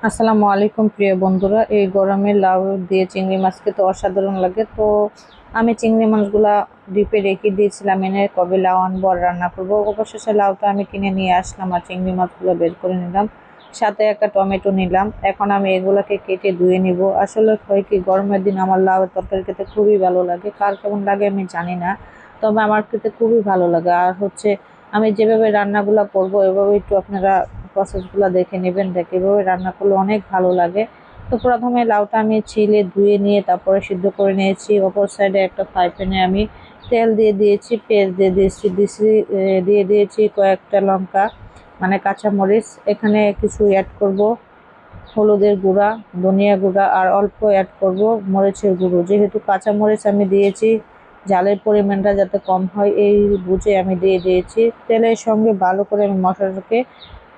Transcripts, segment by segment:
আসসালামু আলাইকুম প্রিয় বন্ধুরা। এই গরমে লাউ দিয়ে চিংড়ি মাছ খেতে অসাধারণ লাগে। তো আমি চিংড়ি মাছগুলা ডিপে রেখে দিয়েছিলাম, এনে কবে লাউ আনবো আর রান্না করবো। অবশেষে লাউটা আমি কিনে নিয়ে আসলাম আর চিংড়ি মাছগুলো বের করে নিলাম, সাথে একটা টমেটো নিলাম। এখন আমি এগুলাকে কেটে ধুয়ে নিব। আসলে হয় কি, গরমের দিন আমার লাউয়ের তরকারি খেতে খুবই ভালো লাগে। কার কেমন লাগে আমি জানি না, তবে আমার খেতে খুবই ভালো লাগে। আর হচ্ছে, আমি যেভাবে রান্নাগুলো করবো এভাবে একটু আপনারা প্রসেসগুলো দেখে নেবেন, দেখে এভাবে রান্না করলে অনেক ভালো লাগে। তো প্রথমে লাউটা আমি ছিলে ধুয়ে নিয়ে তারপরে সিদ্ধ করে নিয়েছি। অপর সাইডে একটা ফ্রাই প্যানে আমি তেল দিয়ে দিয়েছি, পেঁয়াজ দিয়ে দিয়েছি কয়েকটা লঙ্কা, মানে কাঁচামরিচ। এখানে কিছু অ্যাড করব হলুদের গুঁড়া, ধনিয়া গুঁড়া, আর অল্প অ্যাড করব মরিচের গুঁড়ো। যেহেতু কাঁচামরিচ আমি দিয়েছি, ঝালের পরিমাণটা যাতে কম হয় এই বুঝে আমি দিয়ে দিয়েছি। তেলের সঙ্গে ভালো করে আমি মশলাটাকে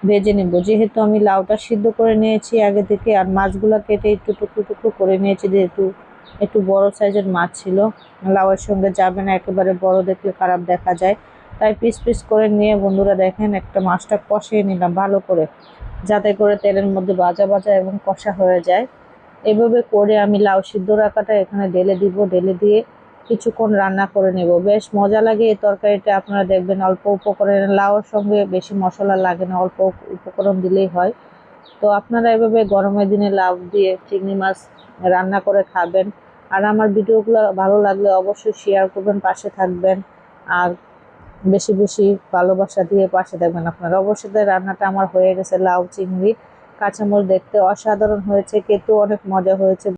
ভেজে নেব। যেহেতু আমি লাউটা সিদ্ধ করে নিয়েছি আগে থেকে, আর মাছগুলো কেটে একটু টুকরো টুকরো করে নিয়েছি, যেহেতু একটু বড় সাইজের মাছ ছিল, লাউয়ের সঙ্গে যাবে না, একেবারে বড় দেখলে খারাপ দেখা যায়। তাই পিস পিস করে নিয়ে বন্ধুরা দেখেন একটা মাছটা কষিয়ে নিলাম ভালো করে, যাতে করে তেলের মধ্যে ভাজা ভাজা এবং কষা হয়ে যায়। এভাবে করে আমি লাউ সিদ্ধ রাখাটা এখানে ঢেলে দিব, ঢেলে দিয়ে কিছুক্ষণ রান্না করে নেব। বেশ মজা লাগে এই তরকারিটা। আপনারা দেখবেন অল্প উপকরণে, লাউর সঙ্গে বেশি মশলা লাগে না, অল্প উপকরণ দিলেই হয়। তো আপনারা এভাবে গরমের দিনে লাউ দিয়ে চিংড়ি মাছ রান্না করে খাবেন। আর আমার ভিডিওগুলো ভালো লাগলে অবশ্যই শেয়ার করবেন, পাশে থাকবেন। আর বেশি বেশি ভালোবাসা দিয়ে পাশে থাকবেন আপনারা। অবশ্যই রান্নাটা আমার হয়ে গেছে, লাউ চিংড়ি কাঁচামরিচ, দেখতে অসাধারণ হয়েছে, খেতেও অনেক মজা হয়েছে।